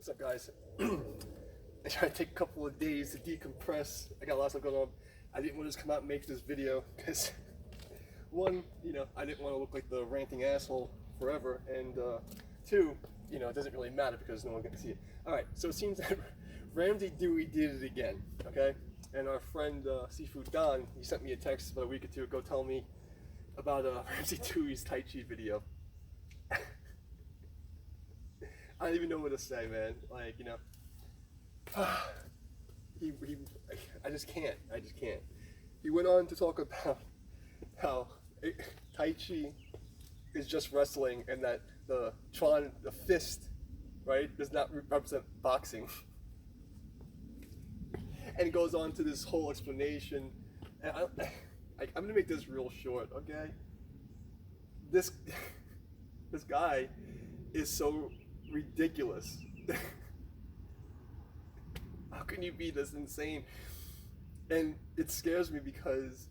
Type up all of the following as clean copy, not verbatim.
What's up, guys? I tried to take a couple of days to decompress. I got a lot of stuff going on. I didn't want to just come out and make this video because, one, I didn't want to look like the ranting asshole forever, and two, it doesn't really matter because no one gets to see it. All right, so it seems that Ramsey Dewey did it again, okay? And our friend Seafood Don, he sent me a text about a week or two ago telling me about Ramsey Dewey's Tai Chi video. I don't even know what to say, man. Like, I just can't. He went on to talk about how Tai Chi is just wrestling and that the fist, right, does not represent boxing. And it goes on to this whole explanation. And I'm gonna make this real short, okay? This guy is so ridiculous. How can you be this insane? And it scares me because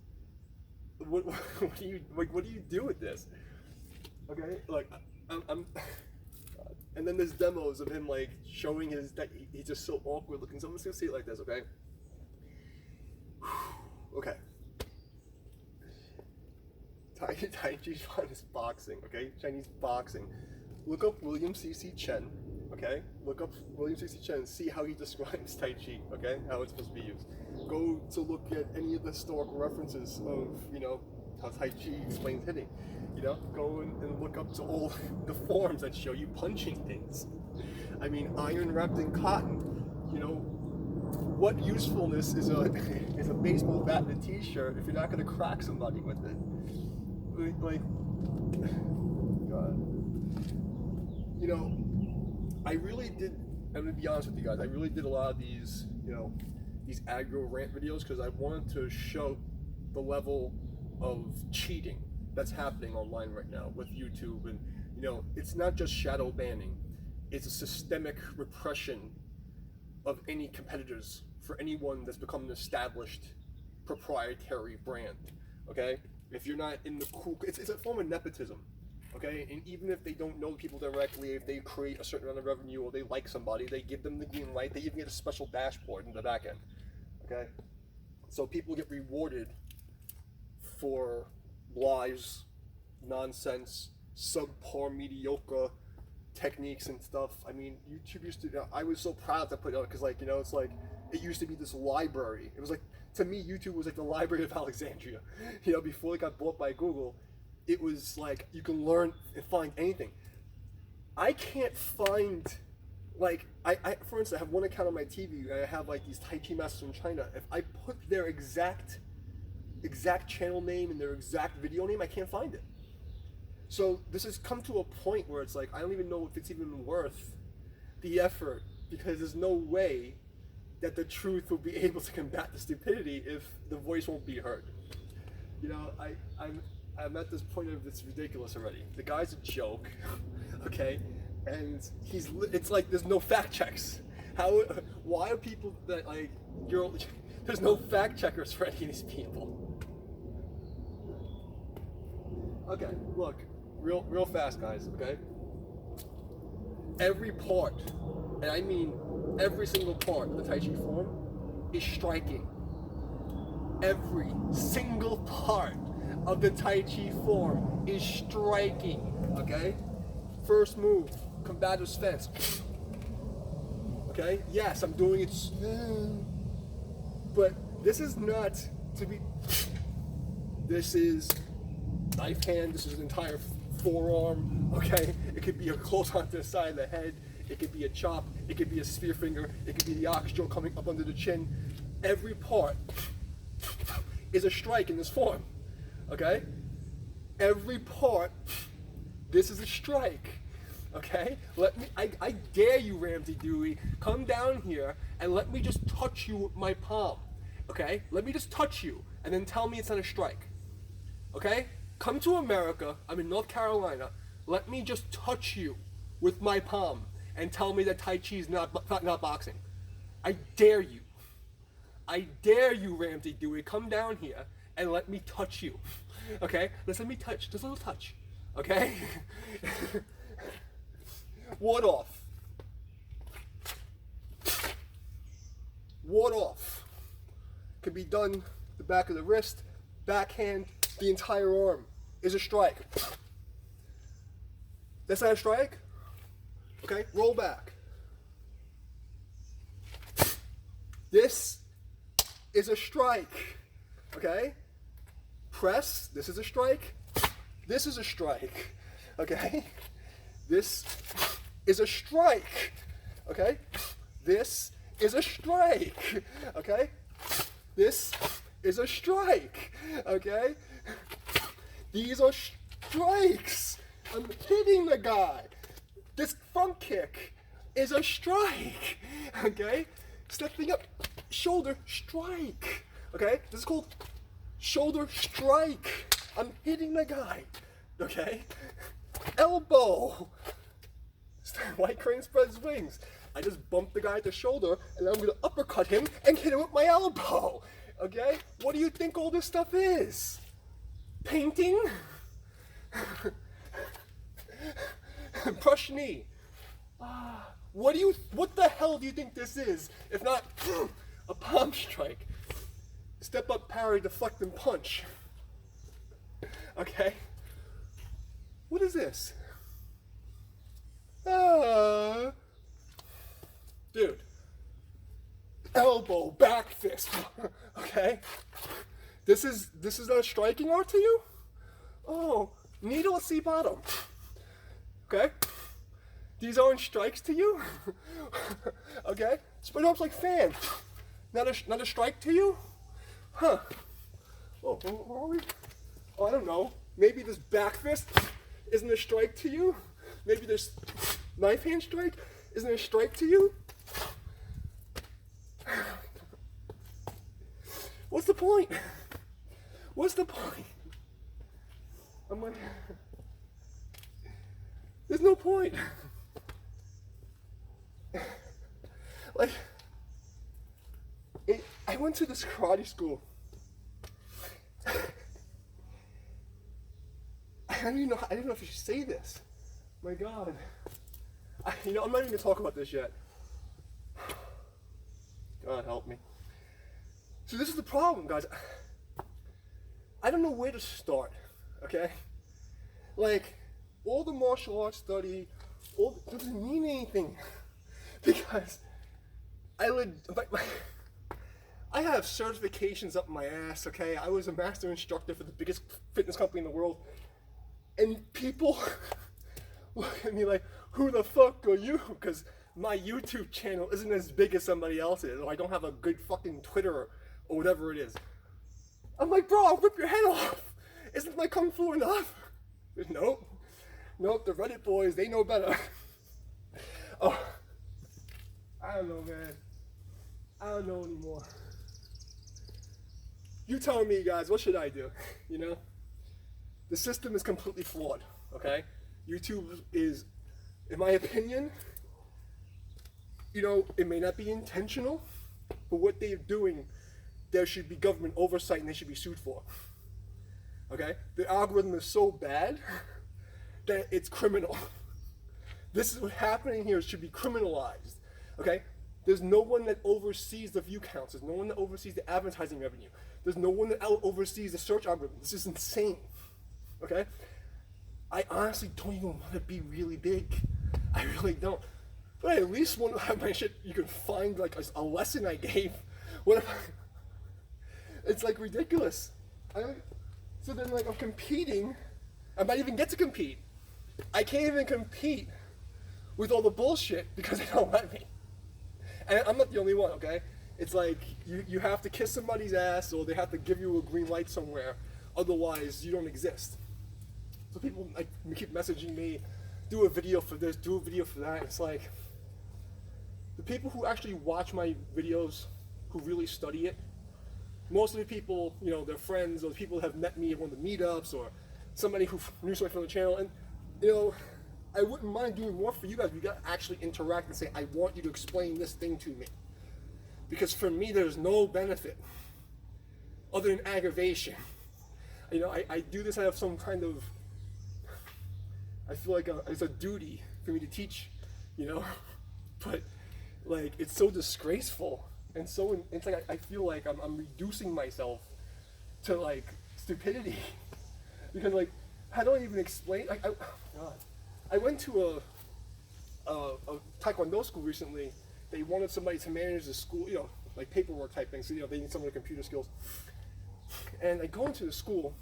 what do you do with this? Okay, like I'm and then there's demos of him like showing that he's just so awkward looking. So I'm just gonna see it like this, okay? Okay. Taijichuan is boxing, okay? Chinese boxing. Look up William C.C. Chen, okay? Look up William C.C. Chen and see how he describes Tai Chi, okay? How it's supposed to be used. Go to look at any of the historical references of, how Tai Chi explains hitting. Go and look up to all the forms that show you punching things. I mean, iron wrapped in cotton. What usefulness is a baseball bat and a t-shirt if you're not going to crack somebody with it? Like, God. I really did, I'm going to be honest with you guys, I really did a lot of these, these aggro rant videos because I wanted to show the level of cheating that's happening online right now with YouTube. And, it's not just shadow banning, it's a systemic repression of any competitors for anyone that's become an established proprietary brand, okay? If you're not in the cool, it's a form of nepotism. Okay, and even if they don't know people directly, if they create a certain amount of revenue or they like somebody, they give them the green light. They even get a special dashboard in the back end. Okay, so people get rewarded for lies, nonsense, subpar, mediocre techniques and stuff. I mean, YouTube used to. I was so proud to put it out because, it's like it used to be this library. It was like, to me, YouTube was like the Library of Alexandria. Before it got bought by Google. It was like you can learn and find anything. I can't find, I for instance, I have one account on my TV. I have these Tai Chi masters in China. If I put their exact channel name and their exact video name, I can't find it. So this has come to a point where it's like I don't even know if it's even worth the effort because there's no way that the truth will be able to combat the stupidity if the voice won't be heard. I'm at this point of it's ridiculous already. The guy's a joke, okay? And it's like there's no fact checks. Why are people that there's no fact checkers for any of these people? Okay, look, real fast, guys, okay? Every part, and I mean every single part of the Tai Chi form is striking. Every single part of the Tai Chi form is striking, okay? First move, combative's fence. Okay, yes, I'm doing it, but this is not to be, this is knife hand, this is an entire forearm, okay? It could be a close onto the side of the head, it could be a chop, it could be a spear finger, it could be the ox jaw coming up under the chin. Every part is a strike in this form. Okay? Every part, this is a strike. Okay? I dare you, Ramsey Dewey, come down here and let me just touch you with my palm. Okay? Let me just touch you and then tell me it's not a strike. Okay? Come to America, I'm in North Carolina, let me just touch you with my palm and tell me that Tai Chi is not boxing. I dare you. I dare you, Ramsey Dewey, come down here and let me touch you. Okay? Let me touch, just a little touch. Okay? Ward off. be done the back of the wrist, backhand, the entire arm is a strike. That's not a strike? Okay, roll back. This is a strike, okay? Press, this is a strike. This is a strike, okay? This is a strike, okay? This is a strike, okay? This is a strike, okay? These are strikes. I'm hitting the guy. This front kick is a strike, okay? Stepping up, shoulder strike, okay? This is called shoulder strike. I'm hitting the guy, okay? Elbow. White crane spreads wings. I just bump the guy at the shoulder, and then I'm gonna uppercut him and hit him with my elbow, okay? What do you think all this stuff is? Painting? Brush knee. What the hell do you think this is? If not a palm strike. Step up, parry, deflect, and punch. Okay? What is this? Dude. Elbow, back fist. Okay? This is not a striking art to you? Oh, needle at sea bottom. Okay? These aren't strikes to you? Okay? Spread arms like fan. Not a strike to you? Huh. Oh, where are we? Oh, I don't know. Maybe this back fist isn't a strike to you? Maybe this knife hand strike isn't a strike to you? What's the point? What's the point? I'm like, there's no point. Like, I went to this karate school. I didn't know if you should say this. My God. I'm not even gonna talk about this yet. God help me. So this is the problem, guys. I don't know where to start, okay? Like, all the martial arts study, doesn't mean anything. Because I have certifications up my ass, okay? I was a master instructor for the biggest fitness company in the world. And people look at me like, who the fuck are you? Because my YouTube channel isn't as big as somebody else's, or I don't have a good fucking Twitter or whatever it is. I'm like, bro, I'll rip your head off. Isn't my kung fu enough? Nope. Nope, the Reddit boys, they know better. Oh, I don't know, man. I don't know anymore. You tell me, guys, what should I do? You know? The system is completely flawed, okay? YouTube is, in my opinion, you know, it may not be intentional, but what they're doing, there should be government oversight and they should be sued for. Okay? The algorithm is so bad that it's criminal. This is what's happening here. It should be criminalized. Okay? There's no one that oversees the view counts. There's no one that oversees the advertising revenue. There's no one that oversees the search algorithm. This is insane. Okay? I honestly don't even want to be really big. I really don't. But I at least want to have my shit, you can find like a lesson I gave. What if it's like ridiculous. So then like I'm competing, I might even get to compete. I can't even compete with all the bullshit because they don't let me. And I'm not the only one, okay? It's like you have to kiss somebody's ass or they have to give you a green light somewhere, otherwise you don't exist. So people like keep messaging me, do a video for this, do a video for that. It's like, the people who actually watch my videos, who really study it, most of the people, you know, their friends or the people who have met me at one of the meetups or somebody who knew somebody from the channel, and, you know, I wouldn't mind doing more for you guys. We got to actually interact and say, I want you to explain this thing to me. Because for me, there's no benefit other than aggravation. You know, I do this out of some kind of, I feel like it's a duty for me to teach, you know, but like, it's so disgraceful And so it's like I feel like I'm reducing myself to like stupidity because like I don't even explain. Like I went to a taekwondo school recently. They wanted somebody to manage the school, you know, like paperwork type things. So they need some of the computer skills. And I go into the school,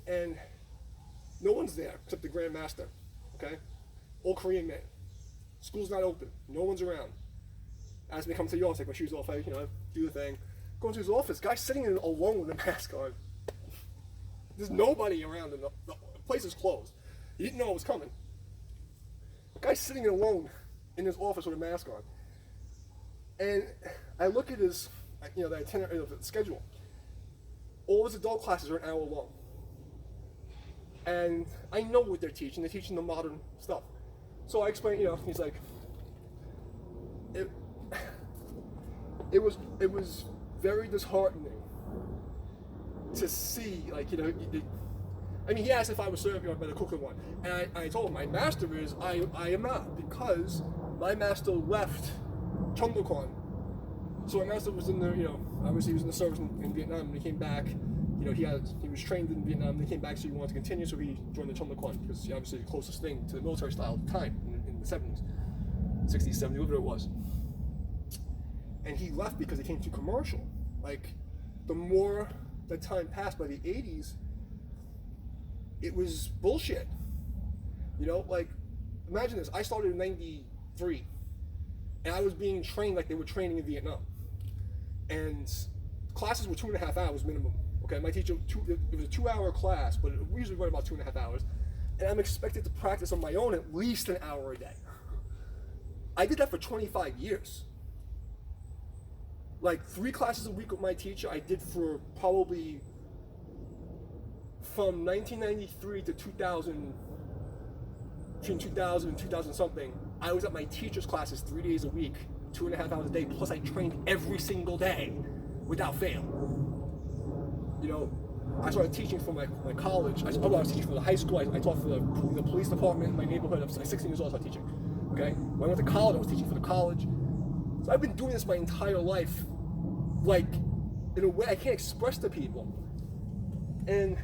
and no one's there except the Grand Master. Okay, all Korean men. School's not open. No one's around. Asked me to come to the office, take my shoes off, I do the thing. Go into his office, guy's sitting in alone with a mask on. There's nobody around him. The place is closed. He didn't know it was coming. Guy's sitting alone in his office with a mask on. And I look at his, the itinerary, the schedule. All his adult classes are an hour long. And I know what they're teaching. They're teaching the modern stuff. So I explain, he's like, it was very disheartening to see, he asked if I was serving by the cooking one, and I told him my master is I am not, because my master left Chundokwan. So my master was in the obviously he was in the service in Vietnam, and he came back. He was trained in Vietnam, and he came back, so he wanted to continue, so he joined the Chundokwan, because he obviously the closest thing to the military style at the time in the 70s, 60s, 70s, whatever it was. And he left because it came too commercial. Like, the more that time passed, by the 80s, it was bullshit. Imagine this. I started in 93, and I was being trained like they were training in Vietnam. And classes were 2.5 hours minimum. Okay, my teacher, it was a 2-hour class, but we usually run about 2.5 hours. And I'm expected to practice on my own at least an hour a day. I did that for 25 years. Like 3 classes a week with my teacher, I did for probably from 1993 to 2000, between 2000 and 2000 something, I was at my teacher's classes 3 days a week, 2.5 hours a day, plus I trained every single day without fail. I started teaching for my college. I was teaching for the high school. I taught for the police department in my neighborhood. I was 16 years old, I started teaching. Okay? When I went to college, I was teaching for the college. So I've been doing this my entire life, like, in a way I can't express to people. And,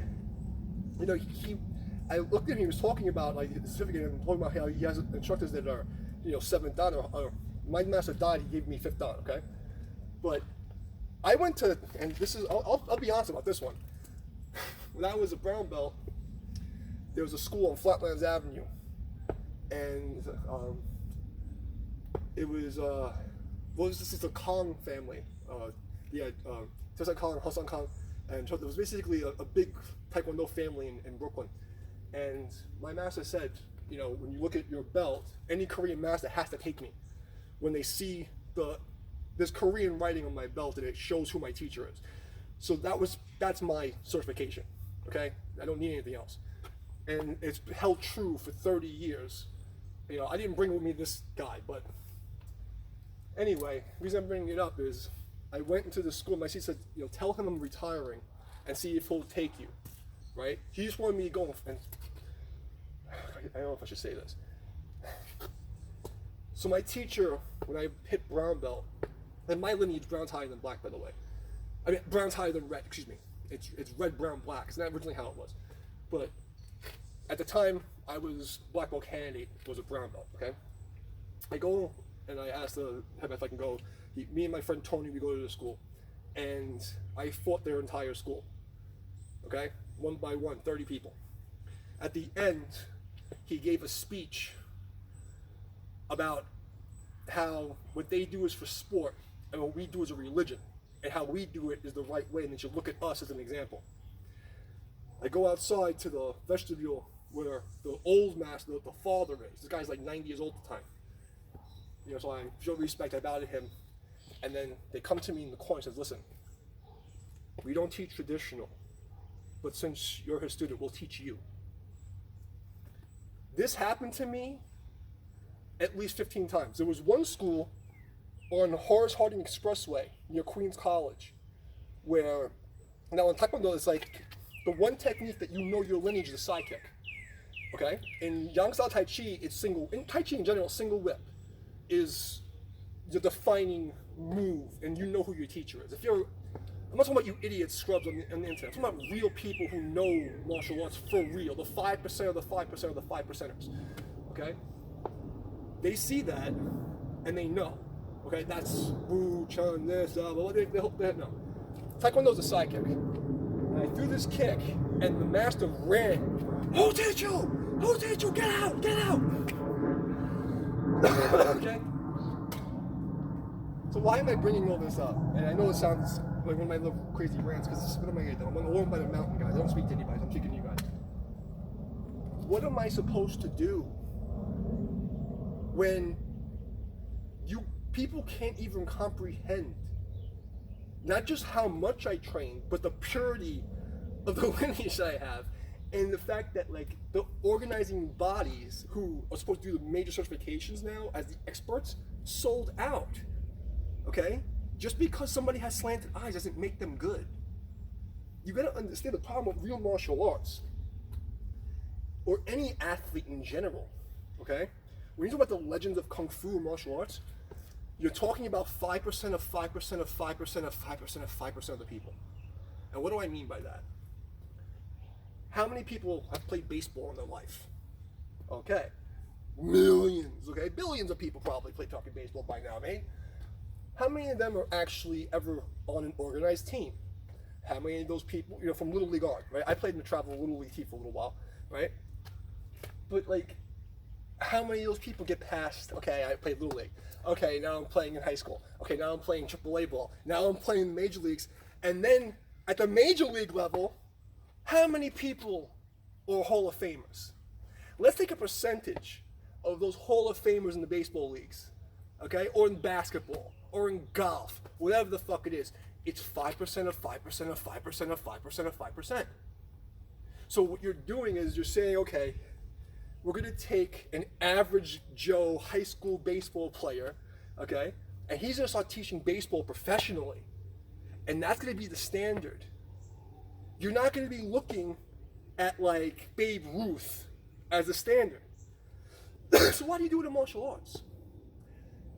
I looked at him, he was talking about, like, the certificate, and talking about how he has instructors that are, 7th dan, or my master died, he gave me 5th dan, okay? But I went to, and this is, I'll be honest about this one. When I was a brown belt, there was a school on Flatlands Avenue, and it was, this is the Kong family. Tessa Kong, Hassan Kong, and it was basically a big Taekwondo family in Brooklyn. And my master said, when you look at your belt, any Korean master has to take me. When they see there's Korean writing on my belt, and it shows who my teacher is. So that's my certification, okay? I don't need anything else. And it's held true for 30 years. I didn't bring with me this guy, but anyway, the reason I'm bringing it up is I went into the school, my teacher said, tell him I'm retiring and see if he'll take you, right? He just wanted me to go, and I don't know if I should say this. So my teacher, when I hit brown belt, and my lineage brown's higher than black, by the way. I mean, brown's higher than red, excuse me. It's red, brown, black. It's not originally how it was. But at the time, I was black belt candidate, was a brown belt, okay? I go, and I asked the head if I can go. Me and my friend Tony, we go to the school. And I fought their entire school, okay? One by one, 30 people. At the end, he gave a speech about how what they do is for sport, and what we do is a religion, and how we do it is the right way, and they should look at us as an example. I go outside to the vestibule where the old master, the father is. This guy's like 90 years old at the time. So I show respect, I bow to him, and then they come to me in the corner and says, listen, we don't teach traditional, but since you're his student, we'll teach you. This happened to me at least 15 times. There was one school on Horace Harding Expressway near Queens College, where, now in Taekwondo, it's like the one technique that your lineage is a side kick, okay? In Yang style Tai Chi, it's single, in Tai Chi in general, single whip is the defining move, and you know who your teacher is. I'm not talking about you idiot scrubs on the internet. I'm talking about real people who know martial arts for real. The 5% of the 5% of the 5%ers. Okay? They see that, and they know. Okay? That's Wu, Chun, this, but they know. Taekwondo's a side kick. And I threw this kick, and the master ran. Who did you? Who did you? Get out! Get out! Okay? So why am I bringing all this up? And I know it sounds like one of my little crazy rants, because what am I going to do? I'm alone by the mountain, guys. I don't speak to anybody. I'm speaking to you guys. What am I supposed to do when people can't even comprehend not just how much I train, but the purity of the lineage I have, and the fact that like the organizing bodies who are supposed to do the major certifications now as the experts sold out. Okay? Just because somebody has slanted eyes doesn't make them good. You gotta understand the problem with real martial arts, or any athlete in general, okay? When you talk about the legends of Kung Fu and martial arts, you're talking about 5% of 5% of 5% of 5% of 5% of the people. And what do I mean by that? How many people have played baseball in their life? Okay. Millions, okay? Billions of people probably play fucking baseball by now, man. How many of them are actually ever on an organized team? How many of those people, from Little League on, right? I played in the travel Little League team for a little while, right? But like, how many of those people get past, okay, I played Little League. Okay, now I'm playing in high school. Okay, now I'm playing AAA ball. Now I'm playing in the major leagues. And then at the major league level, how many people are Hall of Famers? Let's take a percentage of those Hall of Famers in the baseball leagues, okay? Or in basketball, or in golf, whatever the fuck it is. It's 5% of 5% of 5% of 5% of 5%. So what you're doing is you're saying, okay, we're gonna take an average Joe high school baseball player, okay, and he's gonna start teaching baseball professionally. And that's gonna be the standard. You're not gonna be looking at like Babe Ruth as a standard. So why do you do it in martial arts?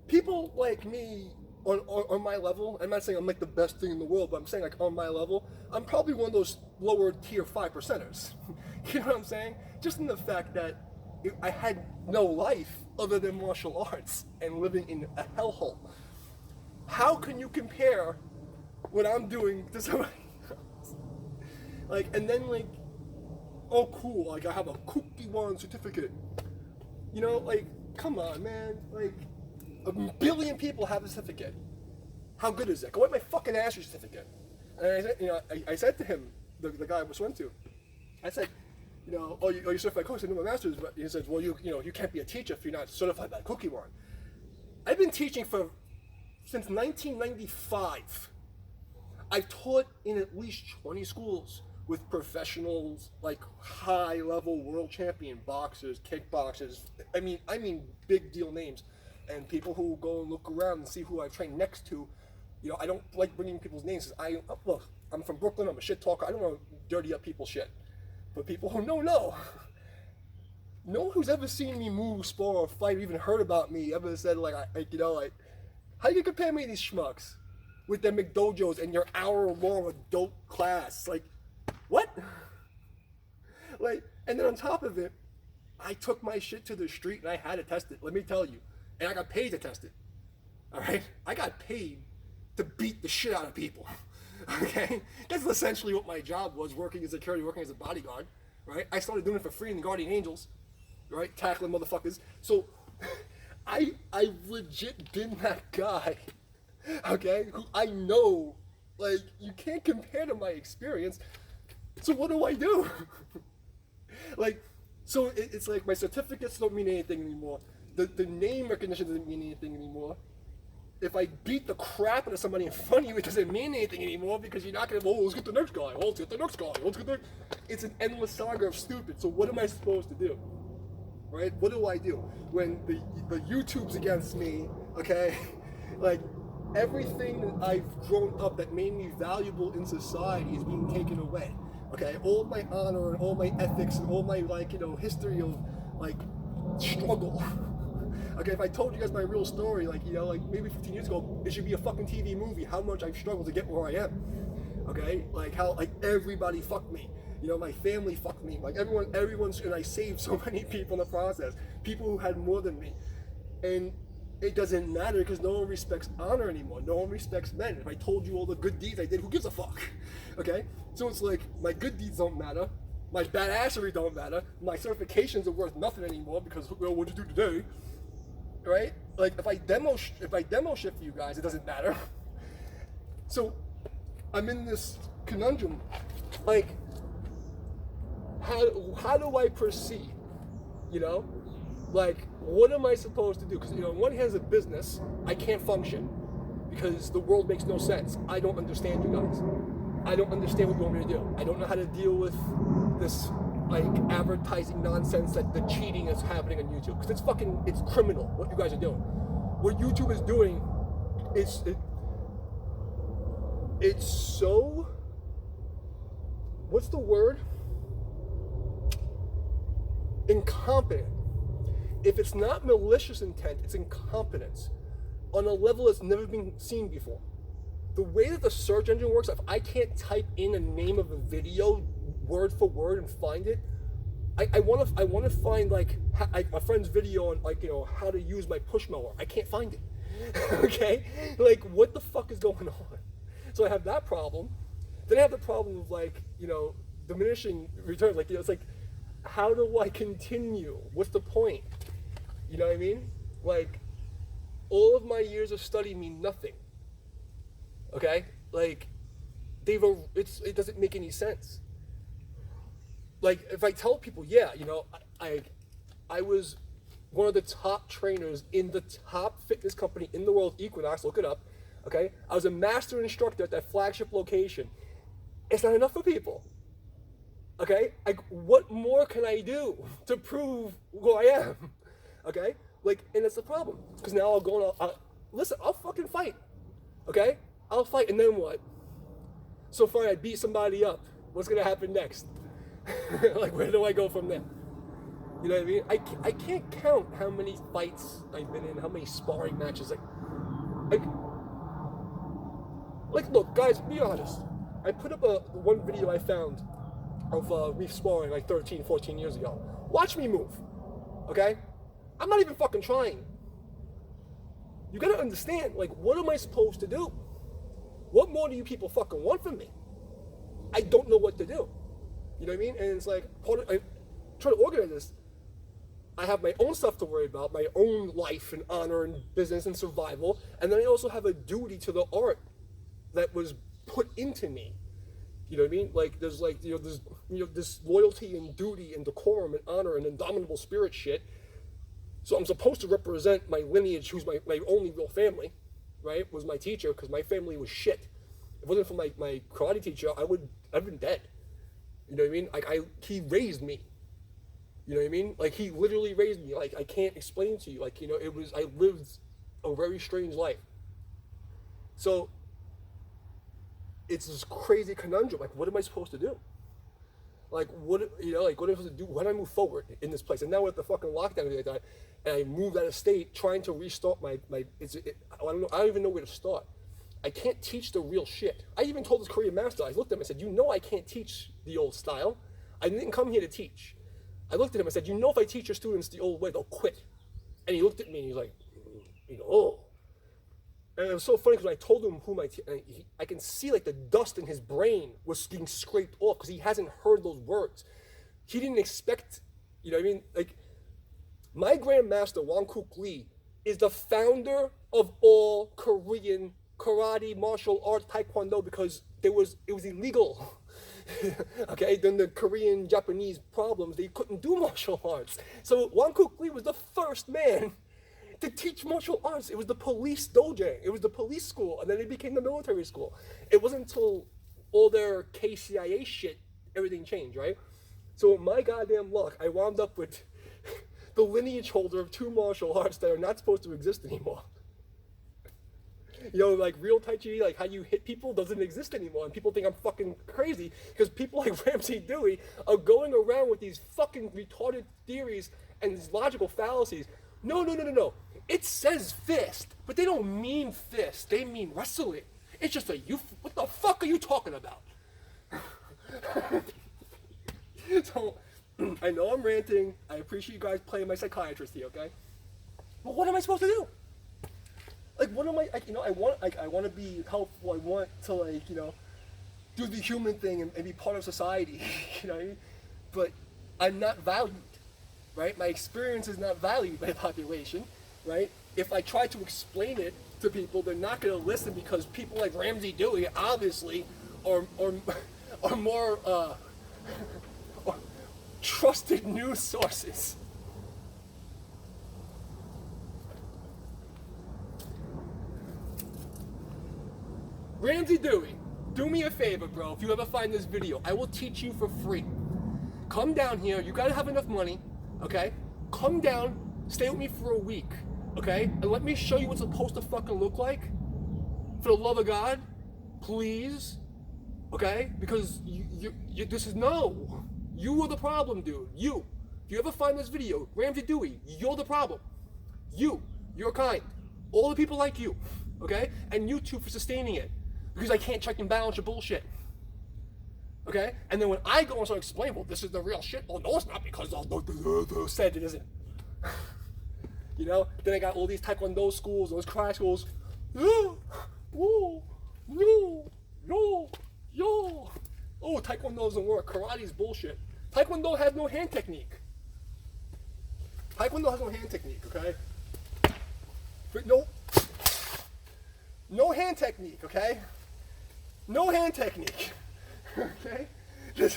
People like me on my level, I'm not saying I'm like the best thing in the world, but I'm saying like on my level, I'm probably one of those lower tier 5%ers. You know what I'm saying? Just in the fact that I had no life other than martial arts and living in a hellhole. How can you compare what I'm doing to somebody else? Like, and then like, oh cool, like I have a taijichuan certificate. You know, like, come on, man. Like, 1 billion people have a certificate. How good is that? Go get my fucking master's certificate. And I said, I said to him, the guy I was went to, I said, oh, you're certified coach. I said, no, my master's. But he says, well, you can't be a teacher if you're not certified by taijichuan. I've been teaching since 1995. I've taught in at least 20 schools with professionals, like high-level world champion boxers, kickboxers. I mean, big deal names, and people who go and look around and see who I train next to. I don't like bringing people's names. Look, I'm from Brooklyn. I'm a shit talker. I don't want to dirty up people's shit. But people who know. No one who's ever seen me move, spar, or fight, or even heard about me ever said like, how you compare me to these schmucks with their McDojos and your hour-long adult class? Like, what? Like, and then on top of it, I took my shit to the street and I had to test it. Let me tell you, and I got paid to test it. All right, I got paid to beat the shit out of people. Okay, that's essentially what my job was, working as security, working as a bodyguard, right? I started doing it for free in the Guardian Angels, right? Tackling motherfuckers. So I legit been that guy, okay, who I know, like, you can't compare to my experience. So what do I do? Like, so it's like my certificates don't mean anything anymore. The name recognition doesn't mean anything anymore. If I beat the crap out of somebody in front of you, it doesn't mean anything anymore, because you're not going to, let's get the next guy, let's get the next guy, let's get the... It's an endless saga of stupid. So what am I supposed to do? Right? What do I do? When the YouTube's against me, okay? Like, everything that I've grown up that made me valuable in society is being taken away. Okay? All my honor and all my ethics and all my, history of, struggle. Okay, if I told you guys my real story, like, you know, like maybe 15 years ago, it should be a fucking TV movie, how much I've struggled to get where I am. Okay, like how, like, everybody fucked me. You know, my family fucked me. Like everyone's, and I saved so many people in the process. People who had more than me. And it doesn't matter because no one respects honor anymore. No one respects men. If I told you all the good deeds I did, who gives a fuck? Okay? So it's like, my good deeds don't matter. My badassery don't matter. My certifications are worth nothing anymore because, well, what'd you do today? Right? Like, if I demo shift for you guys, it doesn't matter. So, I'm in this conundrum. Like, how do I proceed? You know? Like, what am I supposed to do? Because, you know, on one hand, as a business, I can't function because the world makes no sense. I don't understand you guys. I don't understand what you want me to do. I don't know how to deal with this, like, advertising nonsense that the cheating is happening on YouTube. Because it's criminal what you guys are doing. What YouTube is doing, it's so, what's the word? Incompetent. If it's not malicious intent, it's incompetence on a level that's never been seen before. The way that the search engine works, if I can't type in a name of a video word for word and find it, I want to find, like, a friend's video on, like, you know, how to use my push mower. I can't find it. Okay, like, what the fuck is going on? So I have that problem. Then I have the problem of, like, you know, diminishing returns. Like, you know, it's like, how do I continue? What's the point? You know what I mean? Like, all of my years of study mean nothing. Okay? Like, it doesn't make any sense. Like, if I tell people, yeah, you know, I was one of the top trainers in the top fitness company in the world, Equinox, look it up, okay? I was a master instructor at that flagship location. It's not enough for people. Okay? Like, what more can I do to prove who I am? Okay? Like, and that's the problem. Because now I'll go and listen, I'll fucking fight. Okay? I'll fight, and then what? So far I beat somebody up. What's gonna happen next? Like, where do I go from there? You know what I mean? I can't count how many fights I've been in, how many sparring matches. Like, look, guys, be honest. I put up one video I found of me sparring like 13, 14 years ago. Watch me move, okay? I'm not even fucking trying. You gotta understand, like, what am I supposed to do? What more do you people fucking want from me? I don't know what to do. You know what I mean? And it's like, I try to organize this. I have my own stuff to worry about, my own life and honor and business and survival, and then I also have a duty to the art that was put into me. You know what I mean? Like, there's, like, you know, this loyalty and duty and decorum and honor and indomitable spirit shit. So I'm supposed to represent my lineage, who's my only real family, right? Was my teacher, because my family was shit. If it wasn't for my karate teacher, I've been dead. You know what I mean? Like, he raised me. You know what I mean? Like, he literally raised me. Like, I can't explain to you. Like, you know, I lived a very strange life. So it's this crazy conundrum. Like, what am I supposed to do? Like, what am I supposed to do? How do I move forward in this place? And now we're at the fucking lockdown and I moved out of state trying to restart I don't even know where to start. I can't teach the real shit. I even told this Korean master, I looked at him and said, you know I can't teach the old style. I didn't come here to teach. I looked at him and said, you know if I teach your students the old way, they'll quit. And he looked at me and he's like, oh. And it was so funny because when I told him who I can see, like, the dust in his brain was getting scraped off because he hasn't heard those words. He didn't expect, you know what I mean? Like, my grandmaster, Wang Kuk Lee, is the founder of all Korean karate, martial arts, taekwondo, because it was illegal. Okay, then the Korean, Japanese problems, they couldn't do martial arts. So Wang Kuk Lee was the first man to teach martial arts. It was the police dojo. It was the police school, and then it became the military school. It wasn't until all their KCIA shit, everything changed, right? So my goddamn luck, I wound up with the lineage holder of 2 martial arts that are not supposed to exist anymore. You know, like, real Tai Chi, like, how you hit people doesn't exist anymore, and people think I'm fucking crazy, because people like Ramsey Dewey are going around with these fucking retarded theories and these logical fallacies. No. It says fist, but they don't mean fist. They mean wrestling. It's just what the fuck are you talking about? So, I know I'm ranting. I appreciate you guys playing my psychiatrist here, okay? But what am I supposed to do? Like, what am I, I want to be helpful. I want to, do the human thing and be part of society, you know what I mean? But I'm not valued, right? My experience is not valued by the population, right? If I try to explain it to people, they're not going to listen because people like Ramsey Dewey, obviously, are more trusted news sources. Ramsey Dewey, do me a favor, bro. If you ever find this video, I will teach you for free. Come down here. You gotta have enough money, okay? Come down, stay with me for a week, okay? And let me show you what's supposed to fucking look like. For the love of God, please, okay? Because this is no. You are the problem, dude. You. If you ever find this video, Ramsey Dewey, you're the problem. You're kind. All the people like you, okay? And you too for sustaining it. Because I can't check and balance your bullshit. Okay? And then when I go and start explaining, well, this is the real shit. Oh, no, it's not because said it isn't. You know? Then I got all these taekwondo schools, those karate schools. Oh, taekwondo doesn't work. Karate's bullshit. Taekwondo has no hand technique. Taekwondo has no hand technique, okay? But no hand technique, okay? No hand technique, okay? There's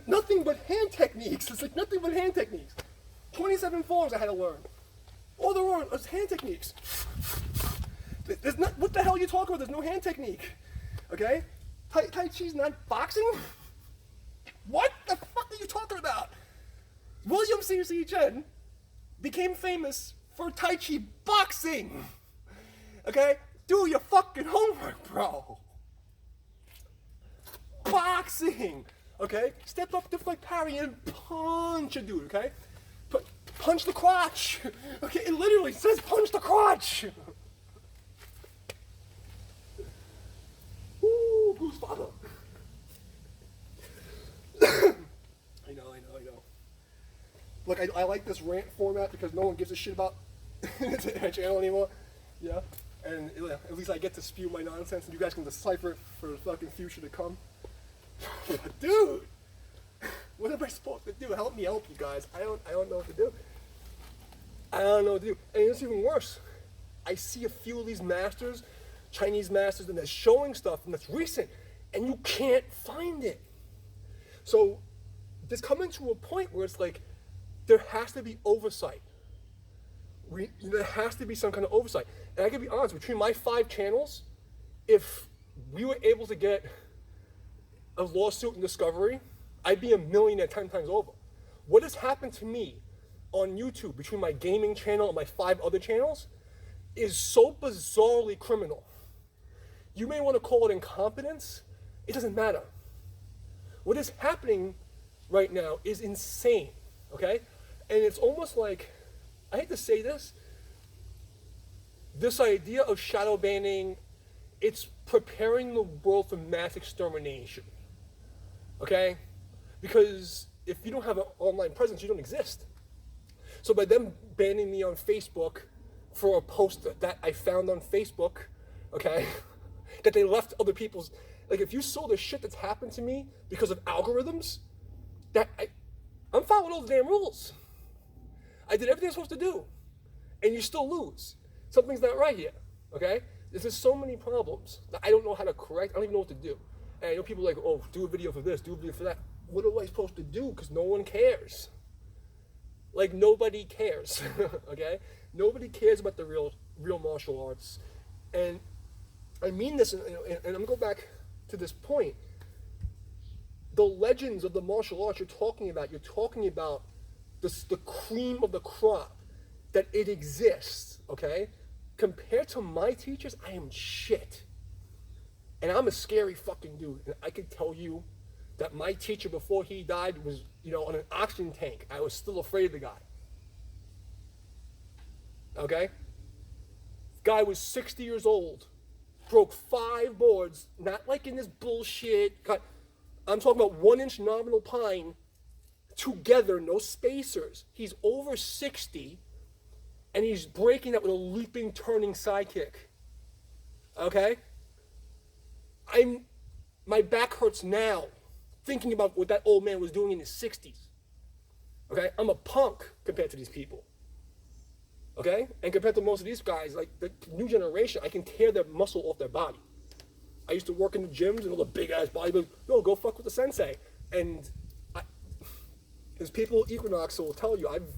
nothing but hand techniques. It's like nothing but hand techniques. 27 forms I had to learn. All there are is hand techniques. What the hell are you talking about? There's no hand technique, okay? Tai Chi's not boxing? What the fuck are you talking about? William C. Chen became famous for Tai Chi boxing, okay? Do your fucking homework, bro. Boxing, okay? Step up to like parry and punch a dude, okay? Punch the crotch, okay? It literally says punch the crotch. Ooh, Bruce Father. I know. Look, I like this rant format because no one gives a shit about my channel anymore, yeah? And at least I get to spew my nonsense and you guys can decipher it for the fucking future to come. Dude! What am I supposed to do? Help me help you guys. I don't know what to do. I don't know what to do. And it's even worse. I see a few of these masters, Chinese masters, and they're showing stuff and that's recent, and you can't find it. So there's coming to a point where it's like, there has to be oversight. There has to be some kind of oversight. And I can be honest, between my 5 channels, if we were able to get a lawsuit and discovery, I'd be a millionaire 10 times over. What has happened to me on YouTube between my gaming channel and my 5 other channels is so bizarrely criminal. You may want to call it incompetence. It doesn't matter. What is happening right now is insane, okay? And it's almost like, I hate to say this idea of shadow banning, it's preparing the world for mass extermination, okay? Because if you don't have an online presence, you don't exist. So by them banning me on Facebook for a post that I found on Facebook, okay, that they left other people's, like if you saw the shit that's happened to me because of algorithms, I'm following all the damn rules. I did everything I'm supposed to do, and you still lose. Something's not right here, okay? There's just so many problems that I don't know how to correct. I don't even know what to do. And I know people are like, oh, do a video for this, do a video for that. What am I supposed to do? Because no one cares. Like, nobody cares, okay? Nobody cares about the real martial arts. And I mean this, and I'm going to go back to this point. The legends of the martial arts you're talking about the cream of the crop, that it exists, okay? Compared to my teachers, I am shit. And I'm a scary fucking dude. And I can tell you that my teacher before he died was, on an oxygen tank. I was still afraid of the guy. Okay? Guy was 60 years old, broke 5 boards, not like in this bullshit. I'm talking about 1-inch nominal pine together, no spacers. He's over 60, and he's breaking that with a leaping, turning side kick. Okay? My back hurts now thinking about what that old man was doing in his 60s. Okay? I'm a punk compared to these people. Okay? And compared to most of these guys, like the new generation, I can tear their muscle off their body. I used to work in the gyms and all the big ass bodybuilders, no, go fuck with the sensei. And there's people at Equinox who will tell you, I've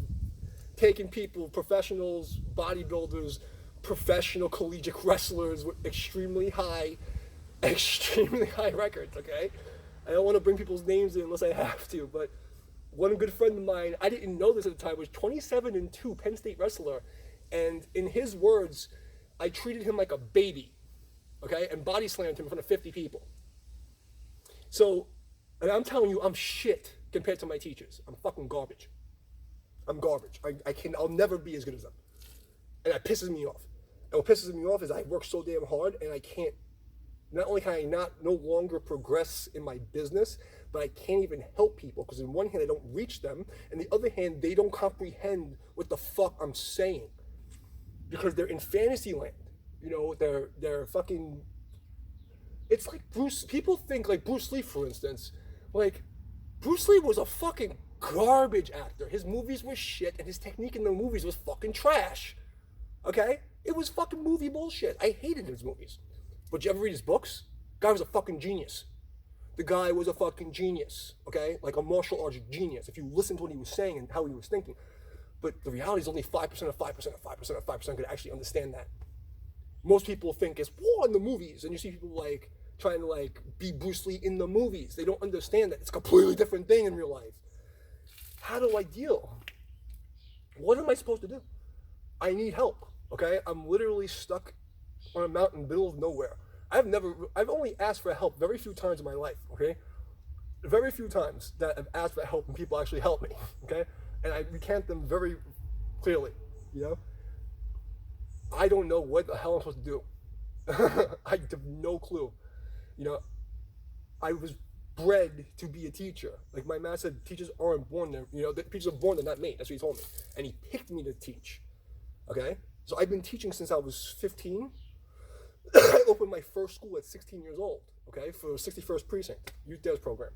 taken people, professionals, bodybuilders, professional collegiate wrestlers with extremely high records, okay? I don't want to bring people's names in unless I have to, but one good friend of mine, I didn't know this at the time, was 27-2 Penn State wrestler, and in his words, I treated him like a baby, okay, and body slammed him in front of 50 people. So, and I'm telling you, I'm shit compared to my teachers. I'm fucking garbage. I'm garbage. I'll never be as good as them. And that pisses me off. And what pisses me off is I work so damn hard and I can't, not only can I no longer progress in my business, but I can't even help people because in one hand I don't reach them, and the other hand they don't comprehend what the fuck I'm saying because they're in fantasy land. You know, they're fucking. It's like people think like Bruce Lee, for instance, like Bruce Lee was a fucking garbage actor. His movies were shit, and his technique in the movies was fucking trash. Okay? It was fucking movie bullshit. I hated his movies. But you ever read his books? Guy was a fucking genius. The guy was a fucking genius, okay? Like a martial arts genius, if you listen to what he was saying and how he was thinking. But the reality is only 5% of 5% of 5% of 5% could actually understand that. Most people think it's war in the movies, and you see people like trying to like be Bruce Lee in the movies. They don't understand that it's a completely different thing in real life. How do I deal? What am I supposed to do? I need help, okay? I'm literally stuck on a mountain in the middle of nowhere. I've only asked for help very few times in my life, okay? Very few times that I've asked for help and people actually help me, okay? And I recant them very clearly, you know? I don't know what the hell I'm supposed to do. I have no clue. You know, I was bred to be a teacher. Like my man said, teachers aren't born there. You know, the teachers are born, they're not made. That's what he told me. And he picked me to teach, okay? So I've been teaching since I was 15. I opened my first school at 16 years old, okay, for 61st Precinct, Youth Devs program,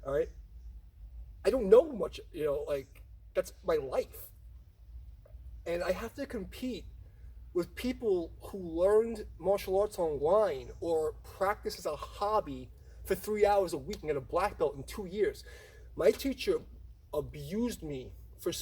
all right? I don't know much, you know, like, that's my life. And I have to compete with people who learned martial arts online or practice as a hobby for 3 hours a week and get a black belt in 2 years. My teacher abused me for